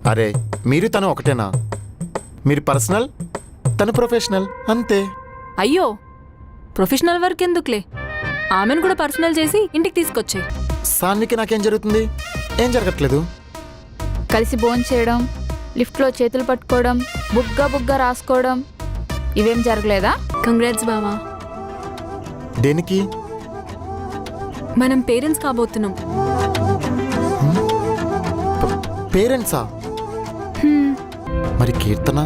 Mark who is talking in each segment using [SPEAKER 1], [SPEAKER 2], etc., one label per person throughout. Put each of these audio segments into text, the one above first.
[SPEAKER 1] అరే మీరు తను ఒకటేనా? మీరు పర్సనల్, తను ప్రొఫెషనల్, అంతే.
[SPEAKER 2] అయ్యో, ప్రొఫెషనల్ వర్క్ ఎందుకులే, ఆమెను కూడా పర్సనల్ చేసి ఇంటికి తీసుకొచ్చే.
[SPEAKER 1] సాన్వికి నాకేం జరుగుతుంది? ఏం జరగట్లేదు.
[SPEAKER 3] కలిసి భోంచేయడం, లిఫ్ట్లో చేతులు పట్టుకోవడం, బుగ్గ రాసుకోవడం, ఇవేం జరగలేదా?
[SPEAKER 2] కంగ్రాట్స్ బావా.
[SPEAKER 1] దేనికి?
[SPEAKER 2] మనం పేరెంట్స్ కాబోతున్నాం.
[SPEAKER 1] పేరెంట్సా? మరి కీర్తన?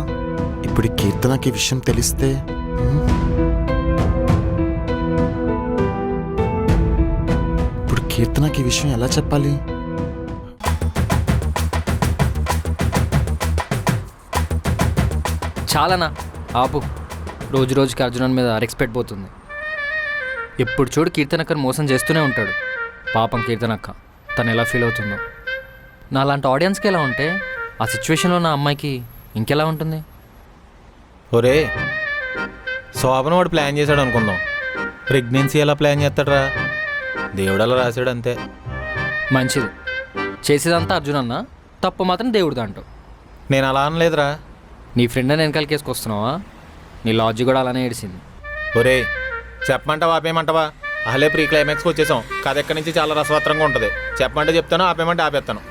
[SPEAKER 1] ఇప్పుడు ఈ కీర్తనకి విషయం తెలిస్తే ఇప్పుడు కీర్తనకి విషయం ఎలా చెప్పాలి?
[SPEAKER 4] చాలనా ఆపు. రోజు రోజుకి అర్జునన్ మీద రెస్పెక్ట్ పోతుంది. ఎప్పుడు చూడు కీర్తనక్కను మోసం చేస్తూనే ఉంటాడు. పాపం కీర్తనక్క తను ఎలా ఫీల్ అవుతుందో. నా లాంటి ఆడియన్స్కి ఎలా ఉంటే ఆ సిచ్యువేషన్లో నా అమ్మాయికి ఇంకెలా ఉంటుంది?
[SPEAKER 5] ఒరే, శోభన వాడు ప్లాన్ చేశాడు అనుకుందాం, ప్రెగ్నెన్సీ ఎలా ప్లాన్ చేస్తాడరా? దేవుడు అలా రాశాడు అంతే.
[SPEAKER 4] మంచిది, చేసేదంతా అర్జున్ అన్న, తప్పు మాత్రం దేవుడిది అంటావు.
[SPEAKER 5] నేను అలా అనలేదురా.
[SPEAKER 4] నీ ఫ్రెండ్ అని వెనకాల కేసుకొస్తున్నావా? నీ లాజిక్ కూడా అలానే ఏడిసింది.
[SPEAKER 5] ఒరే, చెప్పమంటావా ఆపేయమంటావా? అసలే ప్రీ క్లైమాక్స్కి వచ్చేసాం. కథ ఎక్కడి నుంచి చాలా రసవత్రంగా ఉంటుంది. చెప్పమంటే చెప్తాను, ఆపేయమంటే ఆపేస్తాను.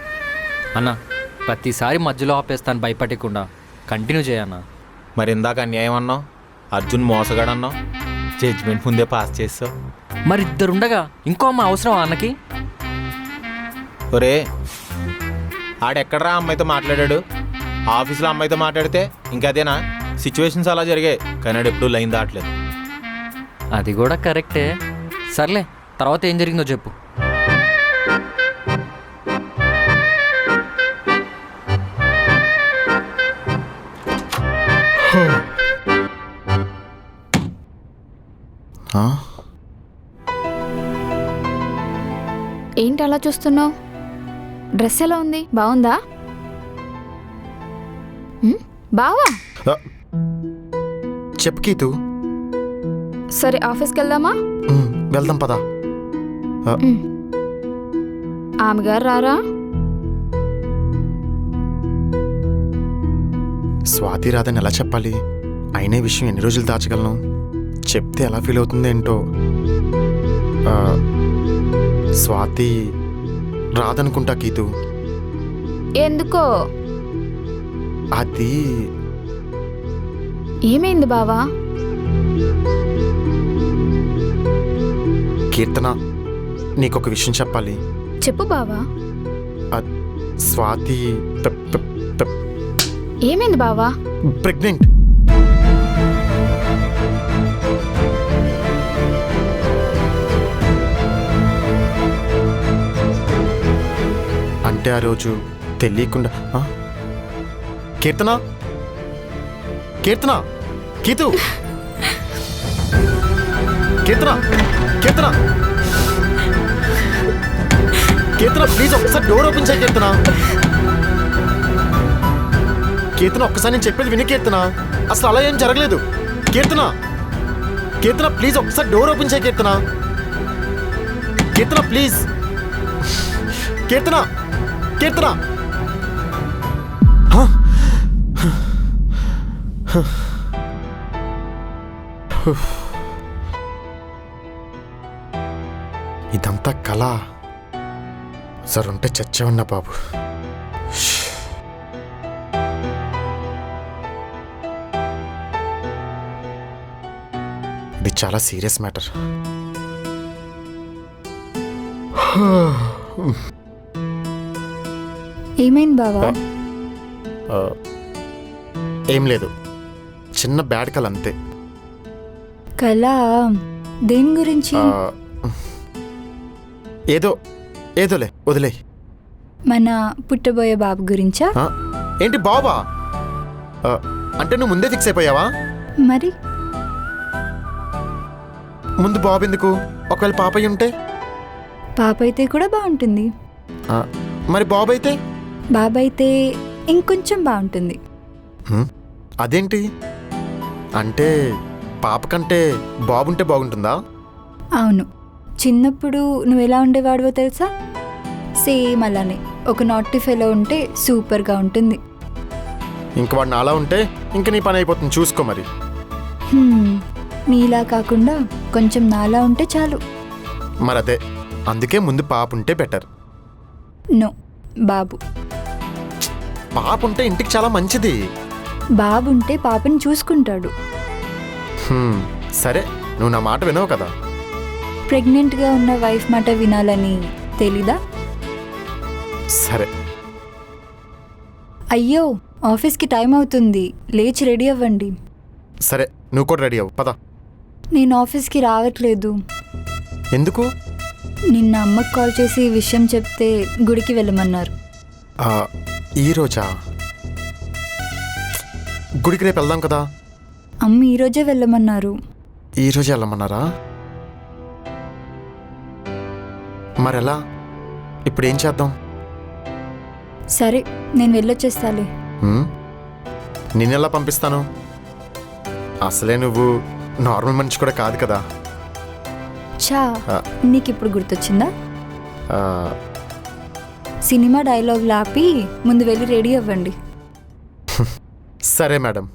[SPEAKER 4] అన్న, ప్రతిసారి మధ్యలో ఆపేస్తాను భయపడకుండా కంటిన్యూ చేయన్నా.
[SPEAKER 5] మరి ఇందాక అన్యాయం అన్నావు, అర్జున్ మోసగాడు అన్నావు, జడ్జిమెంట్ ముందే పాస్ చేస్తావు.
[SPEAKER 4] మరి ఇద్దరుండగా ఇంకో అమ్మ అవసరం అన్నకి?
[SPEAKER 5] ఒరే, ఆడెక్కడరా అమ్మాయితో మాట్లాడాడు? ఆఫీస్లో అమ్మాయితో మాట్లాడితే ఇంకదేనా? సిచ్యువేషన్స్ అలా జరిగాయి, కానీ ఆడు ఎప్పుడూ లైన్ దాటలేదు.
[SPEAKER 4] అది కూడా కరెక్టే. సర్లే, తర్వాత ఏం జరిగిందో చెప్పు.
[SPEAKER 3] ఏంటి అలా చూస్తున్నావు? డ్రెస్ ఎలా ఉంది? బాగుందా? బావా,
[SPEAKER 1] చెప్పు కీతు.
[SPEAKER 3] సరే ఆఫీస్కి వెళ్దామా?
[SPEAKER 1] వెళ్దాం పదా.
[SPEAKER 3] ఆమె గారు రారా?
[SPEAKER 1] స్వాతి రాదని ఎలా చెప్పాలి? అయినా విషయం ఎన్ని రోజులు దాచగలను? చెప్తే ఎలా ఫీల్ అవుతుంది ఏంటో. స్వాతి రాదనుకుంటా కీతు.
[SPEAKER 3] ఎందుకో?
[SPEAKER 1] అది
[SPEAKER 3] ఏమైంది బావా?
[SPEAKER 1] కీర్తన, నీకొక విషయం చెప్పాలి.
[SPEAKER 3] చెప్పు బావా.
[SPEAKER 1] స్వాతి
[SPEAKER 3] ఏమైంది బావా?
[SPEAKER 1] ప్రెగ్నెంట్. అంటే ఆ రోజు తెలియకుండా. కీర్తన, కీర్తన, కీతు, కీర్తన, కీర్తన, కీర్తన ప్లీజ్ ఒక్కసారి డోర్ ఓపెన్ చేయి. కీర్తన, కీర్తన ఒక్కసారి నేను చెప్పేది విని. కీర్తన, అసలు అలా ఏం జరగలేదు. కీర్తన, కీర్తన ప్లీజ్ ఒక్కసారి డోర్ ఓపెన్ చేయి. కీర్తన, కీర్తన ప్లీజ్. కీర్తన, కీర్తన. ఇదంతా కళ. సరుంటే చచ్చేవన్నా బాబు. ఇది చాలా సీరియస్ మ్యాటర్.
[SPEAKER 3] ఏమైంది బావా?
[SPEAKER 1] ఏం లేదు, చిన్న బ్యాడ్ కళ అంతే.
[SPEAKER 3] కళ? దేని గురించి?
[SPEAKER 1] ఏదోలే, వదిలే.
[SPEAKER 3] మన పుట్టబోయే బాబు గురించా?
[SPEAKER 1] ఏంటి బాబా? అంటే నువ్వు ముందే ఫిక్స్ అయిపోయావా?
[SPEAKER 3] మరి
[SPEAKER 1] ముందు బాబు ఎందుకు? ఒకవేళ పాప అయి ఉంటే?
[SPEAKER 3] పాప అయితే కూడా బాగుంటుంది.
[SPEAKER 1] మరి బాబు అయితే?
[SPEAKER 3] బాబు అయితే ఇంకొంచెం బాగుంటుంది.
[SPEAKER 1] అదేంటి? అంటే పాప కంటే బాబుంటే బాగుంటుందా?
[SPEAKER 3] అవును. చిన్నప్పుడు నువ్వు ఎలా ఉండేవాడివో తెలుసా? సేమ్ అలానే ఒక నాటి ఫెలో ఉంటే సూపర్గా ఉంటుంది.
[SPEAKER 1] ఇంక వాడు నాలా ఉంటే ఇంక నీ పని అయిపోతుంది, చూసుకో మరి.
[SPEAKER 3] నీలా కాకుండా కొంచెం నాలా ఉంటే చాలు.
[SPEAKER 1] మరి అదే, అందుకే ముందు పాప ఉంటే బెటర్.
[SPEAKER 3] నో, బాబు.
[SPEAKER 1] పాప ఉంటే ఇంటికి చాలా మంచిది.
[SPEAKER 3] బాబు ఉంటే పాపని చూసుకుంటాడు.
[SPEAKER 1] సరే, నువ్వు నా మాట వినవు కదా.
[SPEAKER 3] ప్రెగ్నెంట్గా ఉన్న వైఫ్ మాట వినాలని తెలీదా?
[SPEAKER 1] సరే.
[SPEAKER 3] అయ్యో, ఆఫీస్కి టైం అవుతుంది, లేచి రెడీ అవ్వండి.
[SPEAKER 1] సరే, నువ్వు కూడా రెడీ అవ్వు, పద.
[SPEAKER 3] నేను ఆఫీస్కి రావట్లేదు.
[SPEAKER 1] ఎందుకు?
[SPEAKER 3] నిన్న అమ్మకు కాల్ చేసి ఈ విషయం చెప్తే గుడికి వెళ్ళమన్నారు.
[SPEAKER 1] ఈరోజా? గుడికి రేపు వెళ్దాం కదా.
[SPEAKER 3] అమ్మ ఈరోజే వెళ్ళమన్నారు.
[SPEAKER 1] ఈరోజే వెళ్ళమన్నారా? మరెలా? ఇప్పుడు ఏం చేద్దాం?
[SPEAKER 3] సరే, నేను వెళ్ళొచ్చేస్తాలే.
[SPEAKER 1] నిన్నెలా పంపిస్తాను? అసలే నువ్వు నార్మల్ మనిషి కూడా కాదు కదా.
[SPEAKER 3] చా, నీకు ఇప్పుడు గుర్తొచ్చిందా?
[SPEAKER 1] ఆ,
[SPEAKER 3] సినిమా డైలాగులు ఆపి ముందు వెళ్ళి రెడీ అవ్వండి.
[SPEAKER 1] సరే మేడం.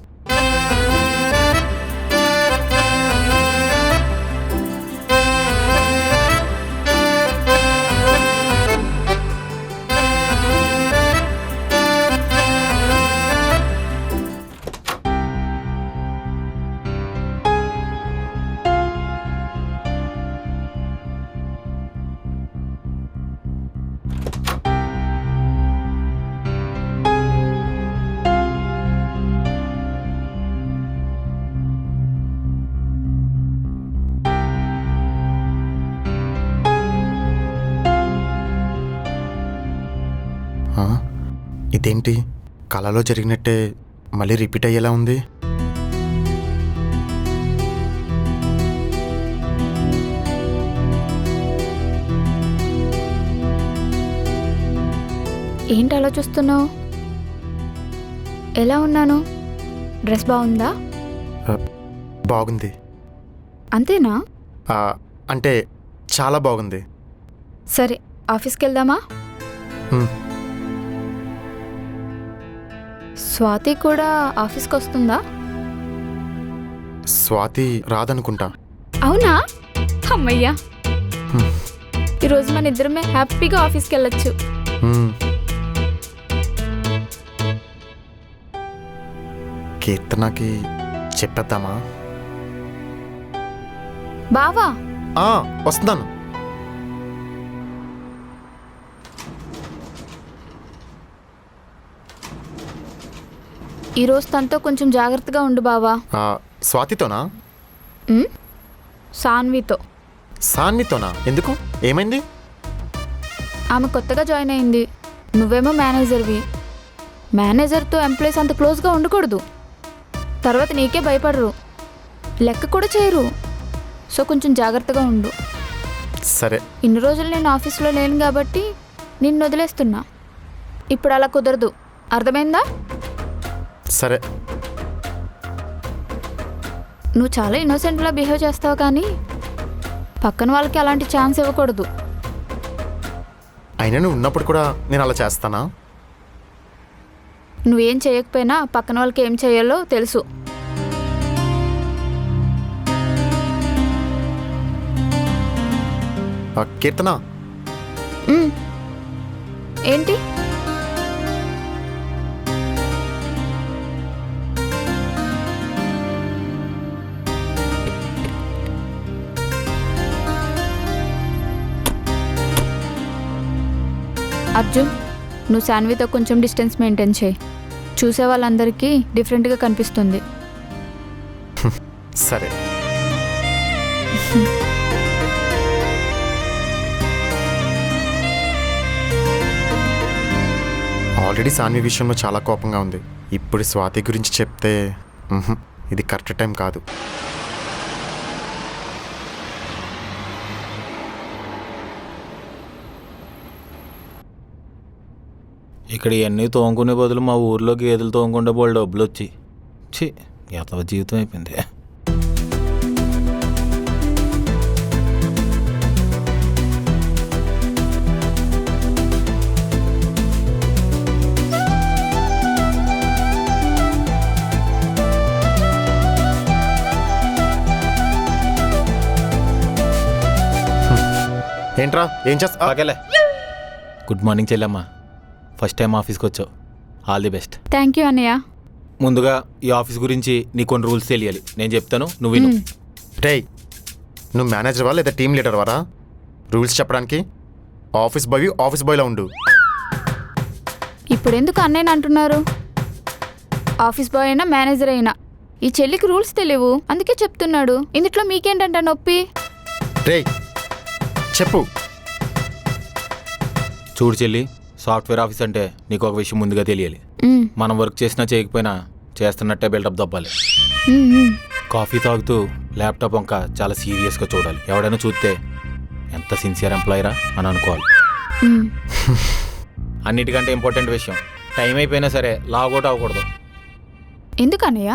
[SPEAKER 1] ఇదేంటి, కళలో జరిగినట్టే మళ్ళీ రిపీట్ అయ్యేలా ఉంది.
[SPEAKER 3] ఏంటి ఆలోచిస్తున్నావు? ఎలా ఉన్నాను? డ్రెస్ బాగుందా?
[SPEAKER 1] బాగుంది.
[SPEAKER 3] అంతేనా?
[SPEAKER 1] అంటే చాలా బాగుంది.
[SPEAKER 3] సరే, ఆఫీస్కి వెళ్దామా? స్వాతి కూడా ఆఫీస్కి వస్తుందా?
[SPEAKER 1] స్వాతి రాదనుకుంటా.
[SPEAKER 3] అవునా? అమ్మయ్యా, ఈరోజు మన ఇద్దరమే హ్యాపీగా ఆఫీస్కి వెళ్ళొచ్చు.
[SPEAKER 1] కీర్తనకి చెప్పేద్దామా?
[SPEAKER 3] బావా,
[SPEAKER 1] వస్తున్నాను.
[SPEAKER 3] ఈరోజు తనతో కొంచెం జాగ్రత్తగా ఉండు బావా.
[SPEAKER 1] స్వాతితోనా?
[SPEAKER 3] సాన్వితో.
[SPEAKER 1] సాన్వితోనా? ఎందుకు, ఏమైంది?
[SPEAKER 3] ఆమె కొత్తగా జాయిన్ అయింది. నువ్వేమో మేనేజర్వి. మేనేజర్తో ఎంప్లాయీస్ అంత క్లోజ్గా ఉండకూడదు. తర్వాత నీకే భయపడరు, లెక్క కూడా చేయరు. సో కొంచెం జాగ్రత్తగా ఉండు.
[SPEAKER 1] సరే.
[SPEAKER 3] ఇన్ని రోజులు నేను ఆఫీస్లో లేను కాబట్టి నిన్ను వదిలేస్తున్నా. ఇప్పుడు అలా కుదరదు, అర్థమైందా?
[SPEAKER 1] సరే.
[SPEAKER 3] నువ్వు చాలా ఇన్నోసెంట్లా బిహేవ్ చేస్తావు, కానీ పక్కన వాళ్ళకి అలాంటి ఛాన్స్ ఇవ్వకూడదు.
[SPEAKER 1] అయినా నువ్వు ఉన్నప్పుడు కూడా నేను అలా చేస్తానా?
[SPEAKER 3] నువ్వేం చేయకపోయినా పక్కన వాళ్ళకి ఏం చేయాలో తెలుసు.
[SPEAKER 1] కీర్తన.
[SPEAKER 3] ఏంటి? అర్జున్, నువ్వు సాన్వితో కొంచెం డిస్టెన్స్ మెయింటైన్ చేయి. చూసే వాళ్ళందరికీ డిఫరెంట్గా కనిపిస్తుంది.
[SPEAKER 1] సరే. ఆల్రెడీ సాన్వి విషయంలో చాలా కోపంగా ఉంది. ఇప్పుడు స్వాతి గురించి చెప్తే ఇది కరెక్ట్ టైం కాదు.
[SPEAKER 5] ఇక్కడ ఇవన్నీ తోముకునే బదులు మా ఊర్లో గేదెలు తోముకుంటే బోళ్ళు డబ్బులు వచ్చి ఎంత జీవితం అయిపోయింది.
[SPEAKER 1] ఏంట్రా ఏం చేస్తా
[SPEAKER 5] ఓకేలే. గుడ్ మార్నింగ్ చెల్లెమ్మ. ఫస్ట్ టైం ఆఫీస్కి వచ్చావు. All the best.
[SPEAKER 3] Thank you అన్నయ్య.
[SPEAKER 5] ముందుగా ఈ ఆఫీస్ గురించి నీకు కొన్ని రూల్స్ తెలియాలి. నేను చెప్తాను, నువ్వు విను.
[SPEAKER 1] రేయ్ నువ్వు మేనేజర్ వా లేదా టీమ్ లీడర్ వారా రూల్స్ చెప్పడానికి? ఆఫీస్ బాయ్ ఆఫీస్ బాయ్లా ఉండు.
[SPEAKER 3] ఇప్పుడు ఎందుకు అన్నయ్యని అంటున్నారు? ఆఫీస్ బాయ్ అయినా మేనేజర్ అయినా ఈ చెల్లికి రూల్స్ తెలియవు, అందుకే చెప్తున్నాడు. ఇందులో మీకేంటంట నొప్పి?
[SPEAKER 1] రేయ్ చెప్పు.
[SPEAKER 5] చూడు చెల్లి, సాఫ్ట్వేర్ ఆఫీస్ అంటే నీకు ఒక విషయం ముందుగా తెలియాలి.
[SPEAKER 3] మ్మ్.
[SPEAKER 5] మనం వర్క్ చేసినా చేయకపోయినా చేస్తున్నట్టే బిల్డప్ దబ్బాలి.
[SPEAKER 3] మ్మ్, మ్మ్.
[SPEAKER 5] కాఫీ తాగుతూ ల్యాప్టాప్ వంక చాలా సీరియస్గా చూడాలి. ఎవడైనా చూస్తే ఎంత సిన్సియర్ ఎంప్లాయరా అని అనుకోవాలి.
[SPEAKER 3] మ్మ్.
[SPEAKER 5] అన్నిటికంటే ఇంపార్టెంట్ విషయం, టైం అయిపోయినా సరే లాగౌట్ అవ్వకూడదు.
[SPEAKER 3] ఎందుకు అన్నయ్య?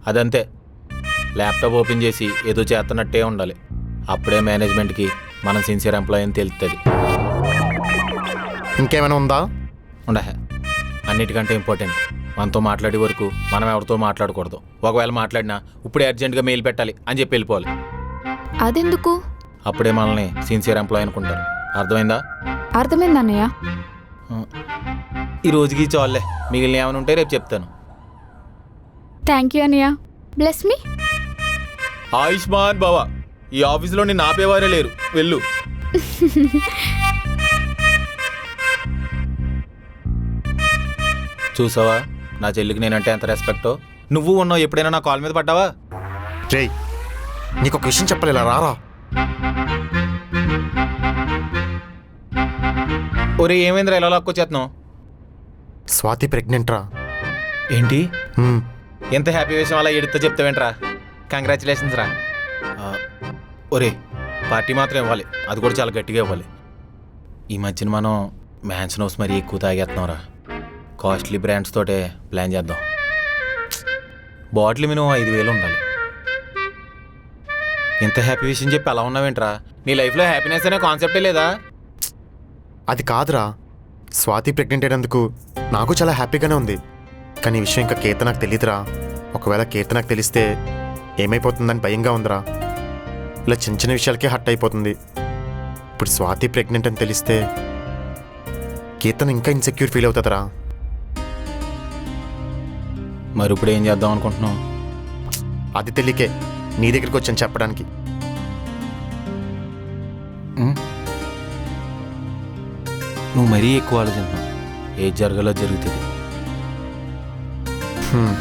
[SPEAKER 5] అదంతే. ల్యాప్టాప్ ఓపెన్ చేసి ఏదో చేస్తున్నట్టే ఉండాలి. అప్పుడే మేనేజ్మెంట్కి మనం సిన్సియర్ ఎంప్లాయ్ అని తెలుస్తుంది.
[SPEAKER 1] ఇంకేమైనా ఉందా?
[SPEAKER 5] ఉండహే. అన్నిటికంటే ఇంపార్టెంట్, మనతో మాట్లాడే వరకు మనం ఎవరితో మాట్లాడకూడదు. ఒకవేళ మాట్లాడినా ఇప్పుడే అర్జెంటుగా మెయిల్ పెట్టాలి అని చెప్పి వెళ్ళిపోవాలి.
[SPEAKER 3] అదెందుకు?
[SPEAKER 5] అప్పుడే మనల్ని సిన్సియర్ ఎంప్లాయ్ అనుకుంటారు. అర్థమైందా?
[SPEAKER 3] అర్థమైంది అన్నయ్య.
[SPEAKER 5] ఈ రోజుకి చాలులే, మిగిలిన ఏమైనా ఉంటే రేపు చెప్తాను.
[SPEAKER 3] థ్యాంక్ యూ అన్నయ్య. Bless me.
[SPEAKER 5] ఆయుష్మాన్ బావా, ఈ ఆఫీస్లో నేను ఆపేవారే లేరు. వెళ్ళు. చూసావా నా చెల్లికి నేనంటే ఎంత రెస్పెక్టో. నువ్వు ఉన్నావు, ఎప్పుడైనా నా కాల్ మీద పడ్డావా?
[SPEAKER 1] రేయ్ నీకు ఒక విషయం చెప్పాలి, ఇలా రారా.
[SPEAKER 5] ఒరే ఏమైందిరా ఎలా లాక్కొచ్చేస్తున్నావు?
[SPEAKER 1] స్వాతి ప్రెగ్నెంట్ రా.
[SPEAKER 5] ఏంటి
[SPEAKER 1] మ్మ్.
[SPEAKER 5] ఎంత హ్యాపీ విషయం అలా ఎడుతో చెప్తావేంట్రా? కంగ్రాచులేషన్స్ రా. ఒరే పార్టీ మాత్రం ఇవ్వాలి, అది కూడా చాలా గట్టిగా ఇవ్వాలి. ఈ మధ్యన మనం మ్యాన్షన్ హౌస్ మరీ ఎక్కువ తాగేస్తున్నాం రా. కాస్ట్లీ బ్రాండ్స్ తోటే ప్లాన్ చేద్దాం. బాటిల్ మినిమం 5,000 ఉండాలి. ఇంత హ్యాపీ విషయం చెప్పి అలా ఉన్నావేంట్రా? నీ లైఫ్లో హ్యాపీనెస్ అనే కాన్సెప్టే లేదా?
[SPEAKER 1] అది కాదురా, స్వాతి ప్రెగ్నెంట్ అయినందుకు నాకు చాలా హ్యాపీగానే ఉంది. కానీ ఈ విషయం ఇంకా కీర్తనకు తెలియదురా. ఒకవేళ కీర్తనకు తెలిస్తే ఏమైపోతుందని భయంగా ఉందిరా. ఇలా చిన్న చిన్న విషయాలకే హట్ అయిపోతుంది. ఇప్పుడు స్వాతి ప్రెగ్నెంట్ అని తెలిస్తే కీర్తన ఇంకా ఇన్సెక్యూర్ ఫీల్ అవుతుందిరా.
[SPEAKER 5] మరి ఇప్పుడు ఏం చేద్దాం అనుకుంటున్నావు?
[SPEAKER 1] అది తెలియకే నీ దగ్గరికి వచ్చాను చెప్పడానికి.
[SPEAKER 5] నువ్వు మరీ ఎక్కువ ఆలోచిస్తున్నావు. ఏది జరగాలో జరుగుతుంది.
[SPEAKER 1] హ్మ్.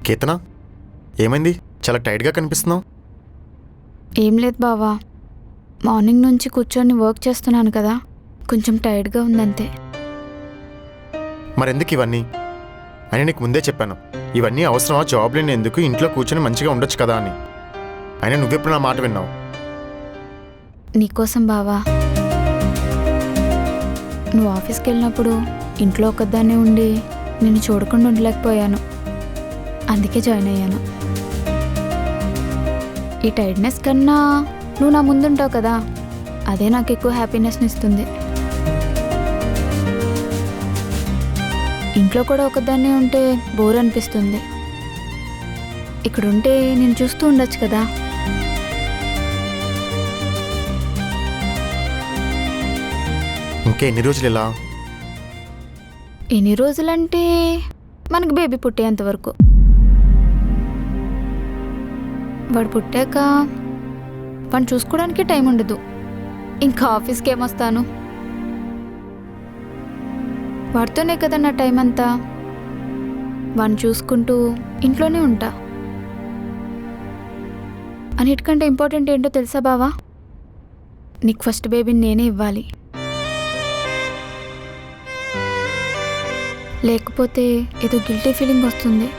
[SPEAKER 1] కీర్తన ఏమైంది? చాలా టైర్డ్గా కనిపిస్తున్నావు.
[SPEAKER 3] ఏం లేదు బావా, మార్నింగ్ నుంచి కూర్చొని వర్క్ చేస్తున్నాను కదా, కొంచెం టైర్డ్గా ఉందంతే.
[SPEAKER 1] మరెందుకు ఇవన్నీ? అని నీకు ముందే చెప్పాను, ఇవన్నీ అవసరమా? జాబ్ లేని ఎందుకు, ఇంట్లో కూర్చొని మంచిగా ఉండొచ్చు కదా అని. అయినా నువ్వెప్పుడు నా మాట విన్నావు?
[SPEAKER 3] నీకోసం బావా. నువ్వు ఆఫీస్కి వెళ్ళినప్పుడు ఇంట్లో ఒక్కదాన్నే ఉండి నిన్ను చూడకుండా ఉండలేకపోయాను, అందుకే జాయిన్ అయ్యాను. ఈ టైర్డ్నెస్ కన్నా నువ్వు నా ముందుంటావు కదా, అదే నాకు ఎక్కువ హ్యాపీనెస్ని ఇస్తుంది. ఇంట్లో కూడా ఒకదాన్నే ఉంటే బోర్ అనిపిస్తుంది, ఇక్కడ ఉంటే నేను చూస్తూ ఉండొచ్చు కదా.
[SPEAKER 1] ఇంకా ఎన్ని రోజులు ఇలా?
[SPEAKER 3] ఎన్ని రోజులంటే మనకు బేబీ పుట్టేంత వరకు. వాడు పుట్టాక వాడిని చూసుకోవడానికి టైం ఉండదు, ఇంకా ఆఫీస్కి ఏమొస్తాను? వాడితోనే కదా నా టైం అంతా. వాడిని చూసుకుంటూ ఇంట్లోనే ఉంటా. అన్నిటికంటే ఇంపార్టెంట్ ఏంటో తెలుసా బావా? నీకు ఫస్ట్ బేబీని నేనే ఇవ్వాలి, లేకపోతే ఏదో గిల్టీ ఫీలింగ్ వస్తుంది.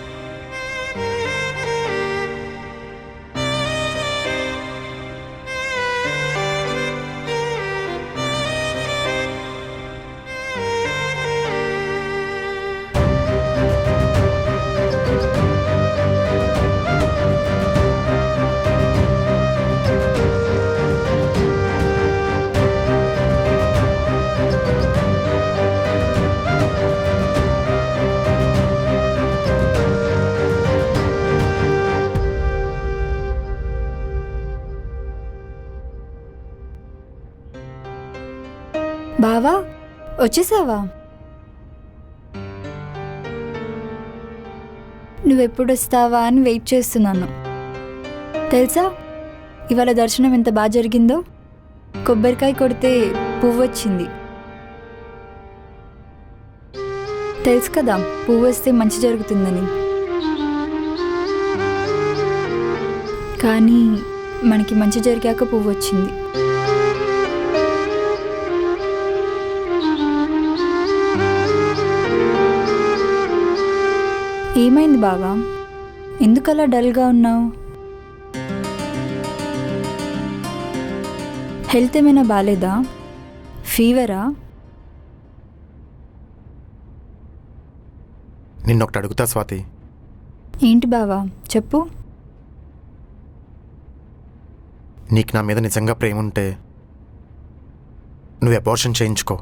[SPEAKER 6] బావా వచ్చేసావా? నువ్వెప్పుడు వస్తావా అని వెయిట్ చేస్తున్నాను. తెలుసా ఇవాళ దర్శనం ఎంత బాగా జరిగిందో? కొబ్బరికాయ కొడితే పువ్వు వచ్చింది. తెలుసు కదా పువ్వు వస్తే మంచి జరుగుతుందని. కానీ మనకి మంచి జరిగాక పువ్వు వచ్చింది. ఏమైంది బావా? ఎందుకలా డల్గా ఉన్నావు? హెల్త్ ఏమైనా బాగాలేదా? ఫీవరా?
[SPEAKER 1] నిన్నొకటి అడుగుతా స్వాతి.
[SPEAKER 6] ఏంటి బావా చెప్పు.
[SPEAKER 1] నీకు నా మీద నిజంగా ప్రేమ ఉంటే నువ్వు అబార్షన్ చేయించుకో.